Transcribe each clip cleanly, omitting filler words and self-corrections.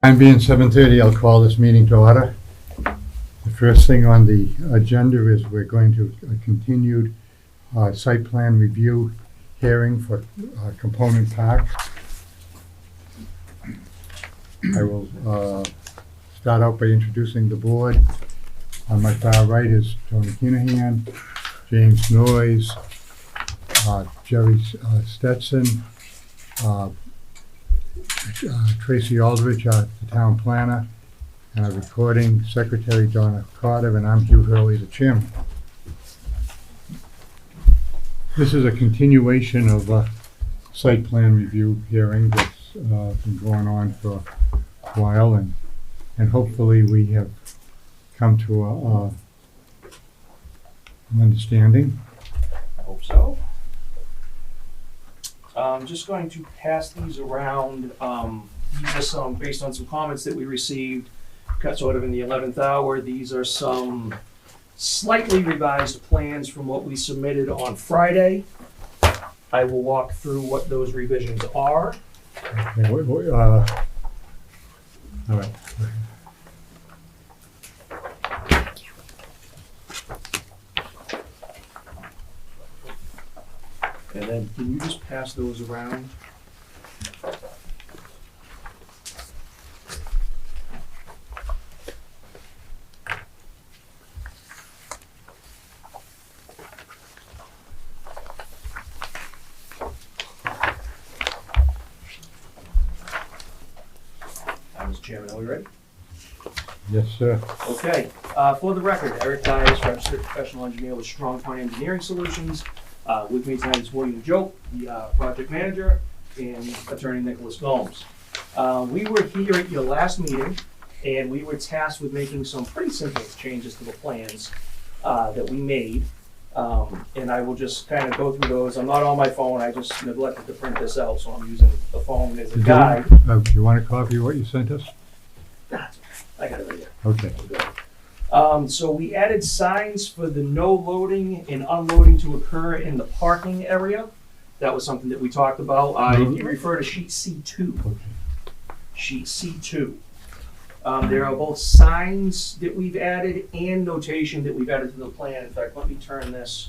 Time being 7:30, I'll call this meeting to order. The first thing on the agenda is we're going to continued site plan review hearing for Component Park. I will start out by introducing the board. On my far right is Tony Kinahan, James Noyes, Jerry Stetson, Tracy Aldrich, the town planner, and our recording secretary, Donna Carter, and I'm Hugh Hurley, the chairman. This is a continuation of a site plan review hearing that's been going on for a while, and hopefully we have come to an understanding. I hope so. I'm just going to pass these around. These are some, based on some comments that we received, cut sort of in the 11th hour. These are some slightly revised plans from what we submitted on Friday. I will walk through what those revisions are. Okay, all right. And then can you just pass those around? Mr. Chairman, are we ready? Yes, sir. Okay, for the record, Eric Dias, registered professional engineer with Strong Point Engineering Solutions. With me tonight is William Joe, the project manager, and attorney Nicholas Gomes. We were here at your last meeting, and we were tasked with making some pretty simple changes to the plans that we made. And I will just kind of go through those. I'm not on my phone, I just neglected to print this out, so I'm using the phone as a guide. Do you want a copy of what you sent us? I got it right here. Okay. So we added signs for the no loading and unloading to occur in the parking area. That was something that we talked about. If you refer to sheet C2. Okay. Sheet C2. There are both signs that we've added and notation that we've added to the plan. In fact, let me turn this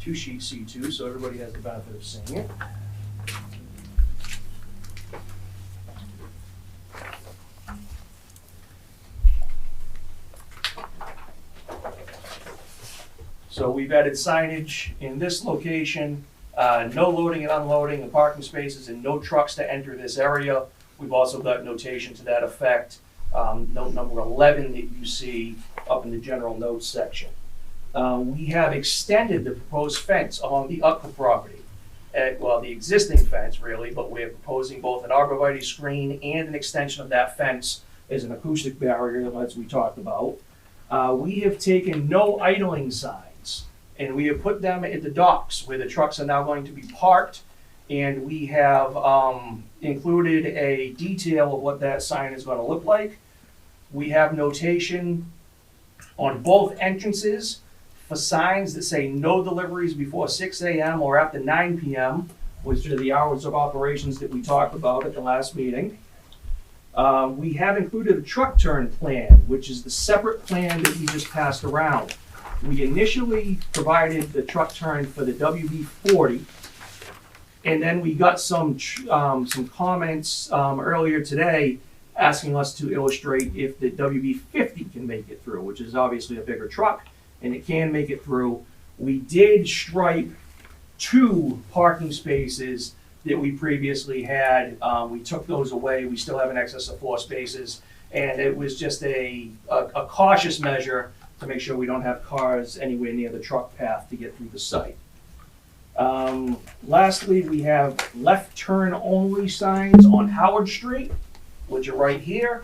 to sheet C2 so everybody has the benefit of seeing it. So we've added signage in this location, no loading and unloading of parking spaces and no trucks to enter this area. We've also got notation to that effect, note number 11 that you see up in the general notes section. We have extended the proposed fence along the upper property. Well, the existing fence really, but we're proposing both an arborvitae screen and an extension of that fence as an acoustic barrier, as we talked about. We have taken no idling signs, and we have put them at the docks where the trucks are now going to be parked, and we have included a detail of what that sign is going to look like. We have notation on both entrances for signs that say no deliveries before 6 a.m. or after 9 p.m., which are the hours of operations that we talked about at the last meeting. We have included a truck turn plan, which is the separate plan that we just passed around. We initially provided the truck turn for the WB40, and then we got some comments earlier today asking us to illustrate if the WB50 can make it through, which is obviously a bigger truck, and it can make it through. We did stripe 2 parking spaces that we previously had. We took those away. We still have an excess of 4 spaces, and it was just a cautious measure to make sure we don't have cars anywhere near the truck path to get through the site. Lastly, we have left turn only signs on Howard Street, which are right here.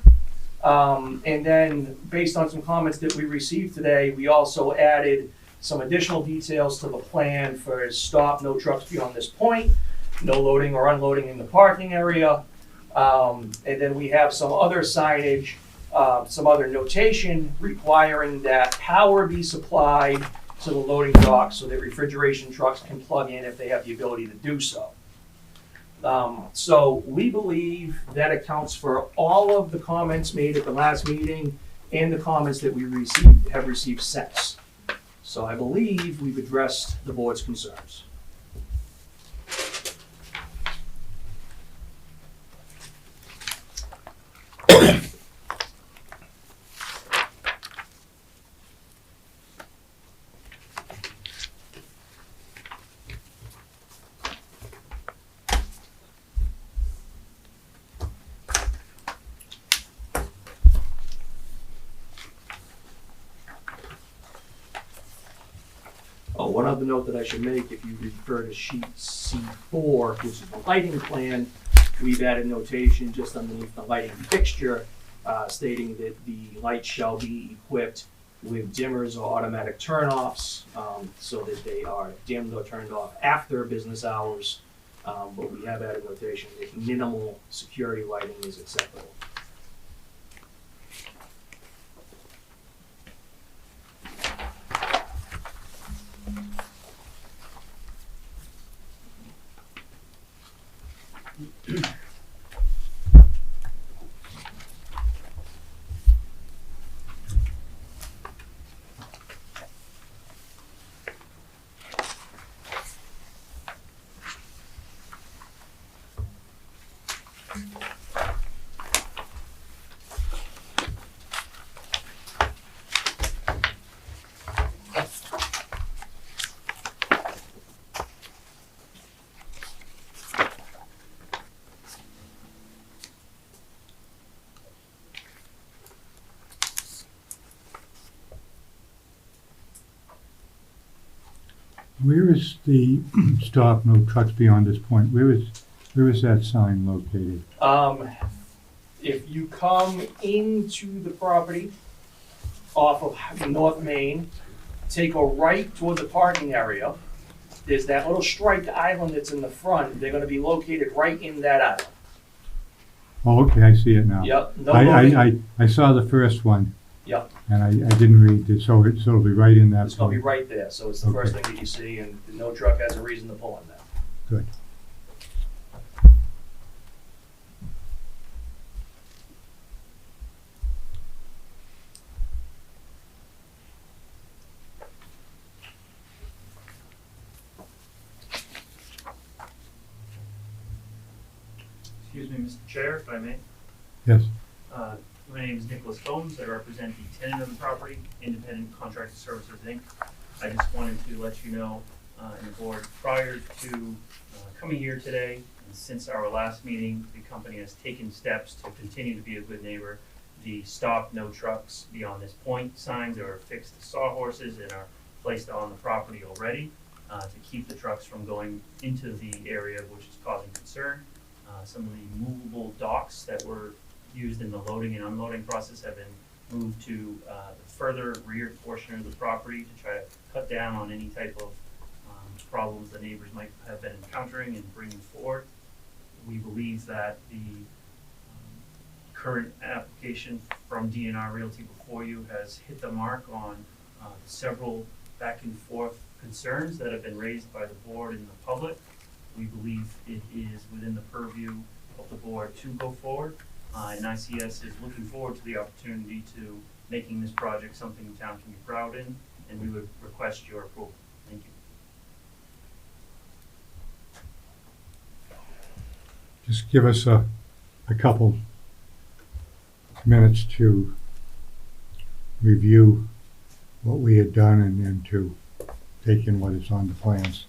And then based on some comments that we received today, we also added some additional details to the plan for stop, no trucks beyond this point, no loading or unloading in the parking area. And then we have some other signage, some other notation requiring that power be supplied to the loading dock so that refrigeration trucks can plug in if they have the ability to do so. So we believe that accounts for all of the comments made at the last meeting and the comments that we have received since. So I believe we've addressed the board's concerns. Oh, one other note that I should make, if you refer to sheet C4, which is the lighting plan, we've added notation just underneath the lighting fixture, stating that the lights shall be equipped with dimmers or automatic turn-offs, so that they are dimmed or turned off after business hours. But we have added notation that minimal security lighting is acceptable. Where is the stop, no trucks beyond this point? Where is that sign located? If you come into the property off of North Main, take a right toward the parking area, there's that little striped island that's in the front. They're gonna be located right in that island. Oh, okay, I see it now. Yep, no loading. I saw the first one, Yep, and I didn't read it, so it'll be right in that it's gonna be point. right there, so it's the first thing that you see, and no truck has a reason to pull in there. Good. Excuse me, Mr. Chair, if I may. Yes. My name is Nicholas Combs. I represent the tenant of the property, Independent Contractor Services, Inc. I just wanted to let you know, and the board, prior to coming here today, and since our last meeting, the company has taken steps to continue to be a good neighbor. The stop, no trucks beyond this point signs are affixed to sawhorses and are placed on the property already to keep the trucks from going into the area which is causing concern. Some of the movable docks that were used in the loading and unloading process have been moved to the further rear portion of the property to try to cut down on any type of problems the neighbors might have been encountering and bringing forward. We believe that the current application from DNR Realty before you has hit the mark on several back and forth concerns that have been raised by the board and the public. We believe it is within the purview of the board to go forward. And ICS is looking forward to the opportunity to making this project something the town can be proud in, and we would request your approval. Thank you. Just give us a couple minutes to review what we had done and then to take in what is on the plans.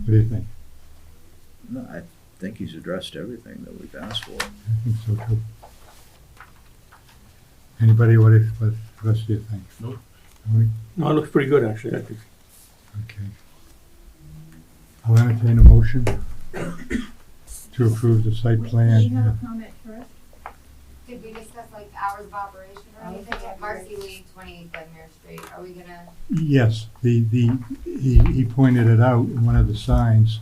What do you think? No, I think he's addressed everything that we've asked for. I think so too. Anybody, what the rest do you think? Nope. Tony? No, it looks pretty good, actually, I think. Okay. I'll entertain a motion to approve the site plan. You have a comment first? Did we discuss like hours of operation or anything? Marcy Lee, 28 Glenmere Street. Are we gonna? Yes, he pointed it out in one of the signs.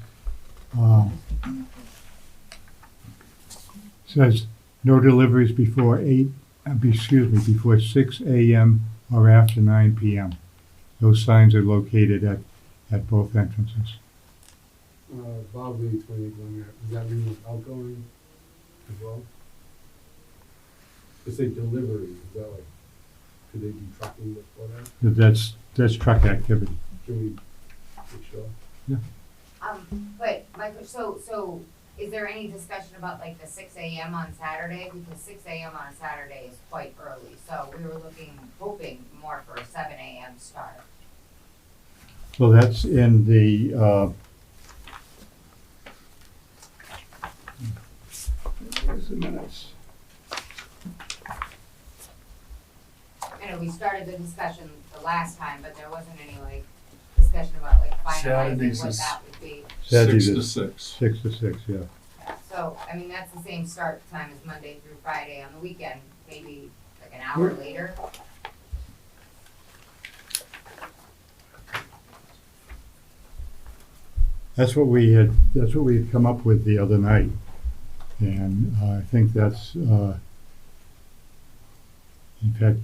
Says, no deliveries before before 6 a.m. or after 9 p.m. Those signs are located at both entrances. Bob Lee, 28 Glenmere. Does that mean with outgoing? as well? To say delivery, is that like, could they be trucking before that? That's truck activity. Can we make sure? But Michael, so is there any discussion about like the 6 AM on Saturday? Because 6 AM on Saturday is quite early, so we were hoping more for a 7 AM start. So that's in the, where's the minutes? I know we started the discussion the last time, but there wasn't any like discussion about like Saturdays finalizing what is- that would be. Saturday 6 to the 6. 6 to 6, yeah. So, I mean, that's the same start time as Monday through Friday. On the weekend, maybe like an hour later. That's what we had come up with the other night. And I think that's, in fact,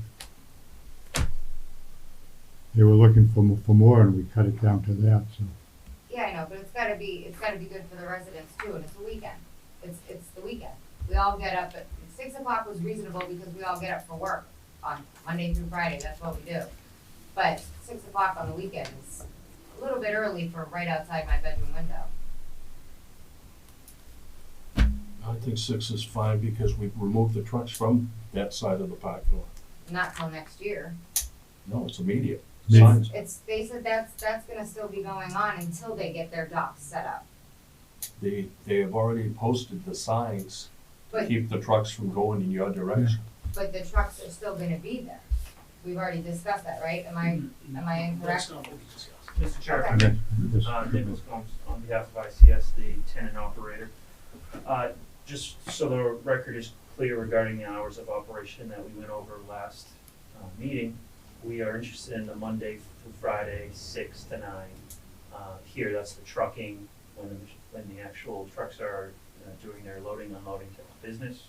they were looking for more and we cut it down to that, so. Yeah, I know, but it's gotta be good for the residents too, and it's a weekend. It's the weekend. We all get up at, 6 o'clock was reasonable because we all get up for work on Monday through Friday, that's what we do. But 6 o'clock on the weekend is a little bit early for right outside my bedroom window. I think 6 is fine because we've removed the trucks from that side of the parking lot. Not till next year. No, it's immediate. Me- Signs. They said that's gonna still be going on until they get their docks set up. They have already posted the signs to But, keep the trucks from going in your direction. but the trucks are still gonna be there. We've already discussed that, right? Am I incorrect? That's not what we discussed. Mr. Chair, Okay. Okay, yes. Nicholas Combs on behalf of ICS, the tenant operator. Just so the record is clear regarding the hours of operation that we went over last meeting, we are interested in the Monday through Friday, 6 to 9. Here, that's the trucking, when the actual trucks are doing their loading, unloading type of business.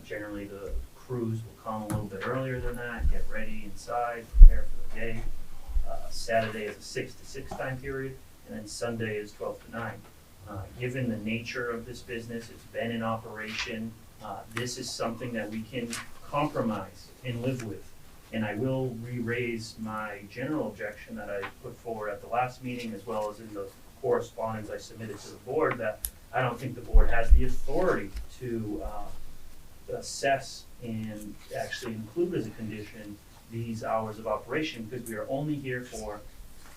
Generally, the crews will come a little bit earlier than that, get ready inside, prepare for the day. Saturday is a 6 to 6 time period, and then Sunday is 12 to 9. Given the nature of this business, it's been in operation, this is something that we can compromise and live with. And I will re-raise my general objection that I put forward at the last meeting, as well as in the correspondence I submitted to the board, that I don't think the board has the authority to assess and actually include as a condition these hours of operation, because we are only here for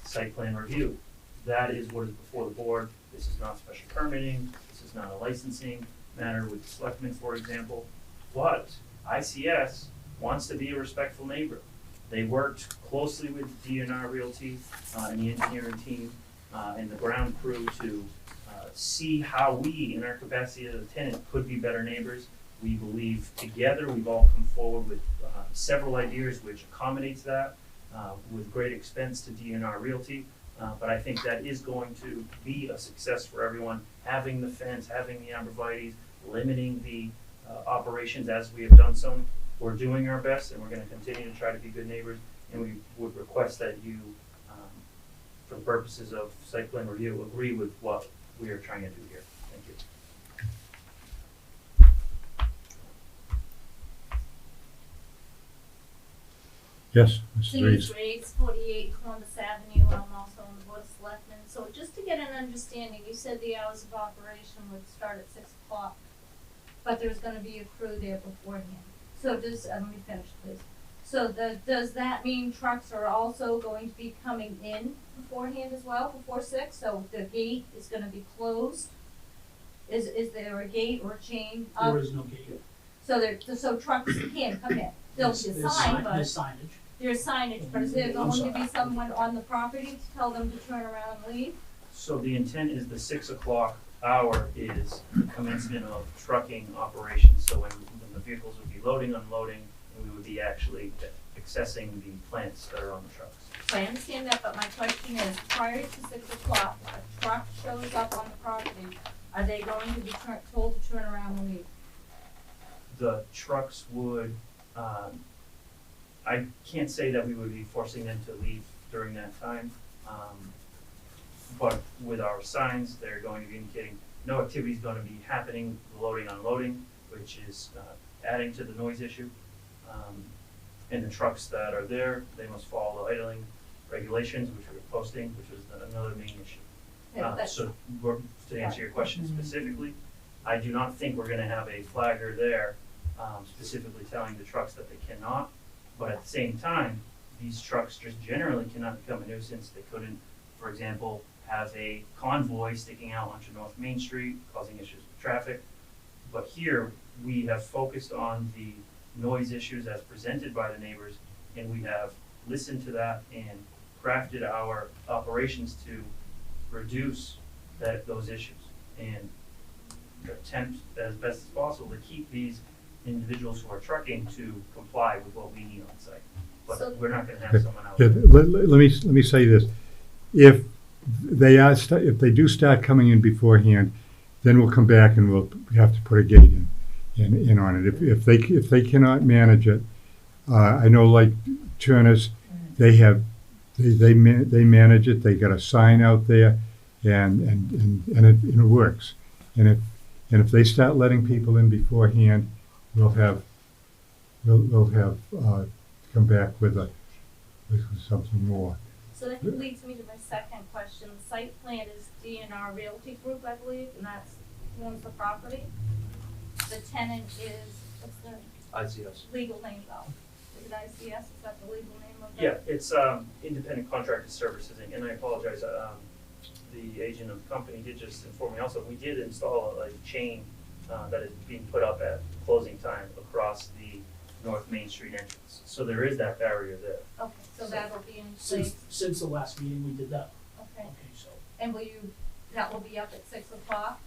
site plan review. That is what is before the board. This is not special permitting, this is not a licensing matter with the selectmen, for example. But ICS wants to be a respectful neighbor. They worked closely with DNR Realty and the engineering team and the ground crew to see how we, in our capacity as a tenant, could be better neighbors. We believe together we've all come forward with several ideas which accommodates that with great expense to DNR Realty. But I think that is going to be a success for everyone, having the fence, having the arborvitaes, limiting the operations as we have done so. We're doing our best, and we're gonna continue to try to be good neighbors, and we would request that you, for the purposes of site plan review, agree with what we are trying to do here. Thank you. Yes, Mrs. Denise Reeves. Graves, 48 Columbus Avenue, I'm also on the Board of Selectmen. So just to get an understanding, you said the hours of operation would start at 6 o'clock, but there's gonna be a crew there beforehand. So does, let me finish please. So does that mean trucks are also going to be coming in beforehand as well, before 6? So the gate is gonna be closed? Is there a gate or chain up? There is no gate. So trucks can come in. There'll be a sign, but. There's signage. There's signage, but is there going to be someone on the property to tell them to turn around and leave? So the intent is the 6 o'clock hour is the commencement of trucking operations. So when the vehicles would be loading, unloading, and we would be actually accessing the plants that are on the trucks. So I understand that, but my question is, prior to 6 o'clock, a truck shows up on the property, are they going to be told to turn around and leave? The trucks would, I can't say that we would be forcing them to leave during that time. But with our signs, they're going to be indicating no activity is going to be happening, loading, unloading. which is adding to the noise issue. And the trucks that are there, they must follow the idling regulations, which we're posting, which was another main issue. So to answer your question specifically, I do not think we're gonna have a flagger there specifically telling the trucks that they cannot. But at the same time, these trucks just generally cannot become a nuisance. They couldn't, for example, have a convoy sticking out onto North Main Street, causing issues with traffic. But here, we have focused on the noise issues as presented by the neighbors, and we have listened to that and crafted our operations to reduce those issues and attempt as best as possible to keep these individuals who are trucking to comply with what we need on site. So- But we're not gonna have someone out Yeah, there. let me say this. If if they do start coming in beforehand, then we'll come back and we'll have to put a gate in on it. If they cannot manage it, I know like Turner's, they manage it, they got a sign out there, and it works. And if they start letting people in beforehand, we'll have come back with something more. So that leads me to my second question. The site plan is DNR Realty Group, I believe, and that's who owns the property. The tenant is, what's the ICS. legal name though? Is it ICS? Is that the legal name of it? Yeah, it's Independent Contractor Services, Inc., and I apologize, the agent of the company did just inform me also, we did install a chain that is being put up at closing time across the North Main Street entrance. So there is that barrier there. Okay, so that'll be in Since, place, since the last meeting, we did that. okay. Okay, so, And that will be up at 6 o'clock,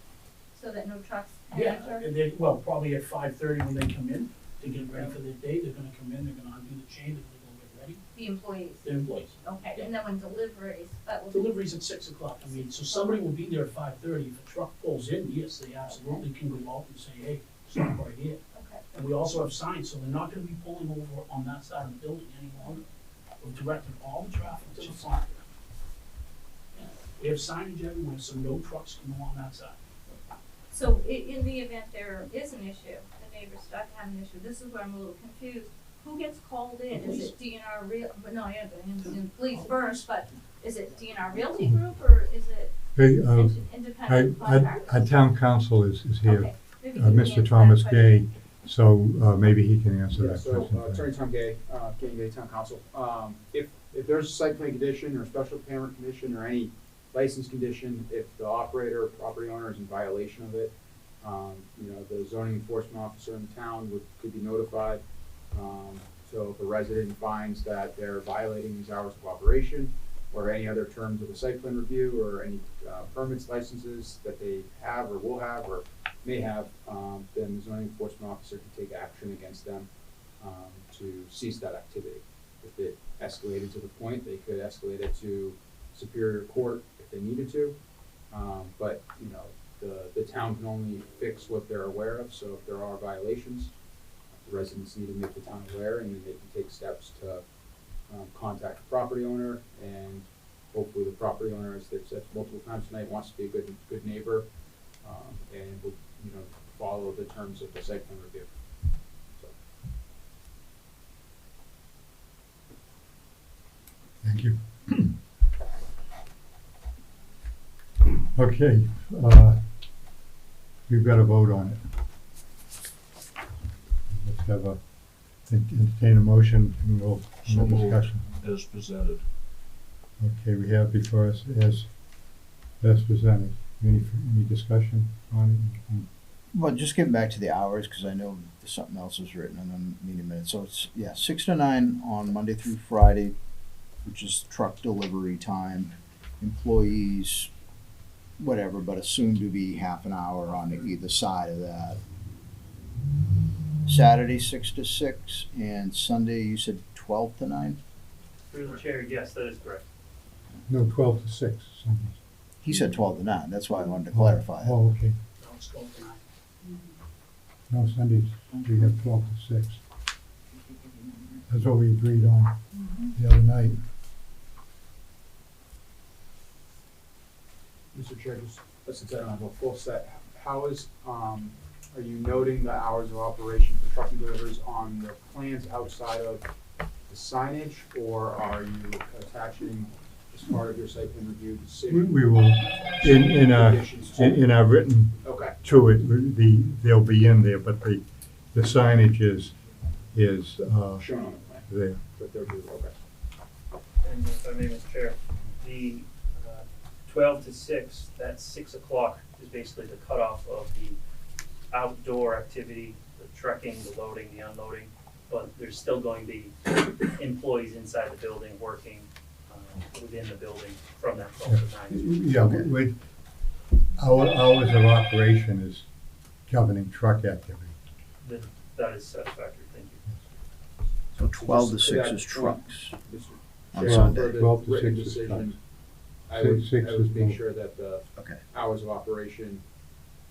so that no trucks can yeah, enter? and they, well, probably at 5:30 when they come in to get ready for their day, they're gonna come in, they're gonna undo the chain, they're gonna go get ready, The employees, their employees. okay, and then when deliveries, that will be, Delivery's at 6 o'clock, I mean, so somebody will be there at 5:30, if a truck pulls in, yes, they absolutely can go out and say, hey, stop right here. okay. And we also have signs, so they're not gonna be pulling over on that side of the building any longer. We've directed all the traffic to the front. Yeah, we have signage everywhere, so no trucks can go on that side. So in the event there is an issue, the neighbors start having an issue, this is where I'm a little confused. Who gets called in? The Is it DNR Real, but no, yeah, in Oh. police first, but is it DNR Realty Group or is it Hey, independent our contractors? town council is here, Okay, maybe you can Mr. answer that Thomas question. Gay, so maybe he can answer Yeah, that so, question. Attorney Tom Gay, Gay Town Council. If there's a site plan condition or special permit condition or any license condition, if the operator or property owner is in violation of it, the zoning enforcement officer in the town could be notified. So if a resident finds that they're violating these hours of operation or any other terms of the site plan review or any permits, licenses that they have or will have or may have, then the zoning enforcement officer can take action against them to cease that activity. If it escalated to the point, they could escalate it to Superior Court if they needed to. But, the town can only fix what they're aware of, so if there are violations, the residents need to make the town aware, and then they can take steps to contact the property owner, and hopefully the property owner, as they've said multiple times tonight, wants to be a good neighbor, and will, follow the terms of the site plan review. So. Thank you. Okay, we've got to vote on it. Let's have entertain a motion and we'll So have a moved. discussion. As presented. Okay, we have before us as presented. Any discussion on it? Well, just getting back to the hours, because I know something else is written in the meeting minutes. So it's, 6 to 9 on Monday through Friday, which is truck delivery time. Employees, whatever, but assumed to be half an hour on either side of that. Saturday, 6 to 6, and Sunday, you said 12 to 9? Through the chair, yes, that is correct. No, 12 to 6. Sundays. He said 12 to 9, that's why I wanted to clarify it. Oh, okay. No, it's going tonight. No, Sundays, we have 12 to 6. That's what we agreed on the other night. Mr. Chair, just since I don't have a full set, how is, are you noting the hours of operation for trucking deliveries on the plans outside of the signage, or are you attaching as part of your site plan review decision? We will, in our, Conditions to- in our written Okay, to it, they'll be in there, but the signage is, shown on the plan, there. but they're due, okay. And if I may, Mr. Chair, the 12 to 6, that 6 o'clock is basically the cutoff of the outdoor activity, the trucking, the loading, the unloading, but there's still going to be employees inside the building working within the building from that 12 to 9. Yeah, with, our hours of operation is governing truck activity. That is satisfactory, thank you. So 12 to Just 6 that is point, trucks Mr. on Chair, Sunday. for the 12 to written 6 is decision, trucks. I would, Six I would is make both. sure that the Okay. hours of operation,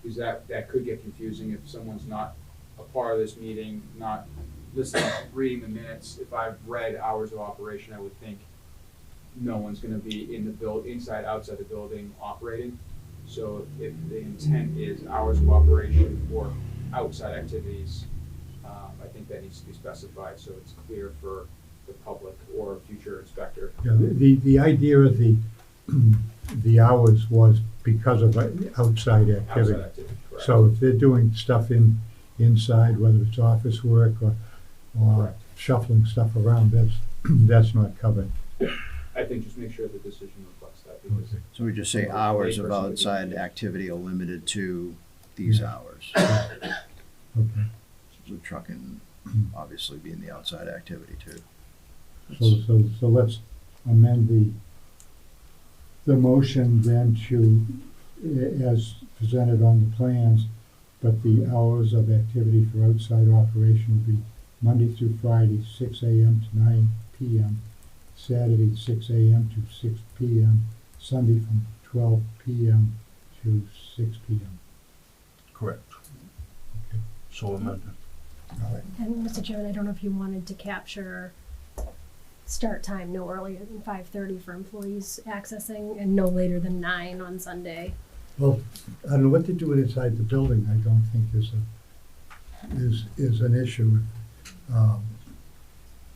because that could get confusing if someone's not a part of this meeting, not listening, reading the minutes. If I've read hours of operation, I would think no one's gonna be in the inside, outside the building operating. So if the intent is hours of operation for outside activities, I think that needs to be specified, so it's clear for the public or a future inspector. Yeah, the idea of the hours was because of outside Outside activity. activity, correct. So if they're doing stuff inside, whether it's office work or Correct. shuffling stuff around, that's not covered. I think just make sure the decision reflects that, because Okay. So we just say Or hours layperson of would be outside confused. activity are limited to these Yeah. hours. Okay. So trucking obviously being the outside activity too. So let's amend the motion then to, as presented on the plans, but the hours of activity for outside operation will be Monday through Friday, 6 AM to 9 PM, Saturday, 6 AM to 6 PM, Sunday from 12 PM to 6 PM. Correct. Okay. So amended. All right. And Mr. Chairman, I don't know if you wanted to capture start time no earlier than 5:30 for employees accessing and no later than 9 on Sunday. Well, I don't know what they're doing inside the building, I don't think is an issue.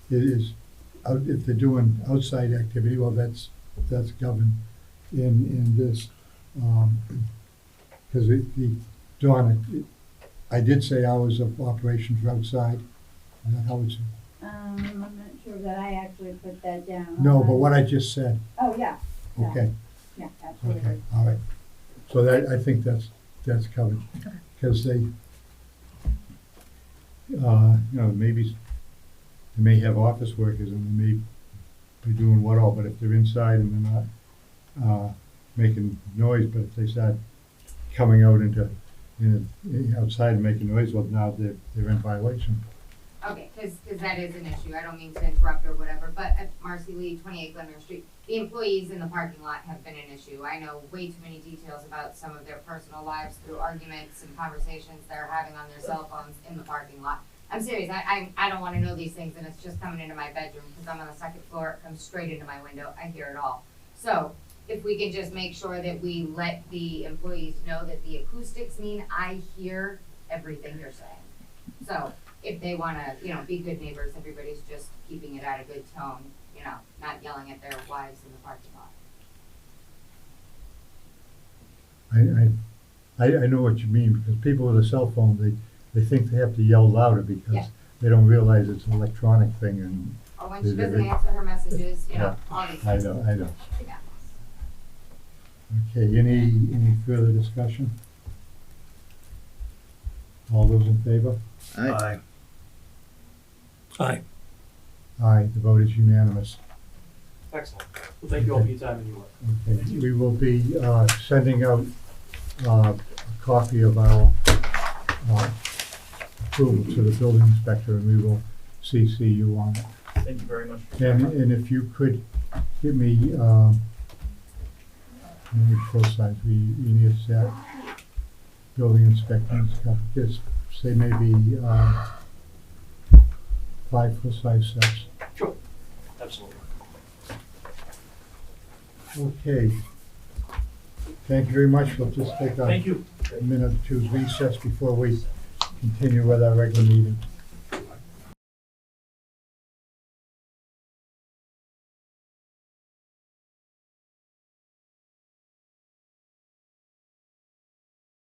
It is, if they're doing outside activity, well, that's governed in this. Because Donna, I did say hours of operation for outside, is that how it's? I'm not sure that I actually put that down. No, but what I just said, Oh, yeah, yeah. okay, yeah, okay, absolutely. all right. So that, I think that's covered. Okay. Because they, maybe, they may have office workers and they may be doing what all, but if they're inside and they're not, making noise, but if they start coming out outside and making noise, well, now they're in violation. Okay, cause that is an issue, I don't mean to interrupt or whatever, but at Marcy Lee, 28 Glenmere Street, the employees in the parking lot have been an issue. I know way too many details about some of their personal lives through arguments and conversations they're having on their cell phones in the parking lot. I'm serious, I don't wanna know these things, and it's just coming into my bedroom, cause I'm on the second floor, it comes straight into my window, I hear it all. So, if we can just make sure that we let the employees know that the acoustics mean I hear everything you're saying. So, if they wanna, be good neighbors, everybody's just keeping it at a good tone, not yelling at their wives in the parking lot. I know what you mean, because people with a cell phone, they think they have to yell louder Yeah. because they don't realize it's an electronic thing and, Or when she doesn't answer her messages, Yeah. all these I things. know. Yeah. Okay, any further discussion? All those in favor? Aye. Aye. Aye, the vote is unanimous. Excellent. Well, thank you all for your time and your work. Okay, we will be sending out a copy of our approval to the building inspector, and we will CC you on it. Thank you very much. for your time. And if you could give me, full size, we need a set, building inspector's copy, just say maybe 5 full-size sets. Sure. Absolutely. Okay. Thank you very much. We'll just take Thank you. a minute or two's recess before we continue with our regular meeting.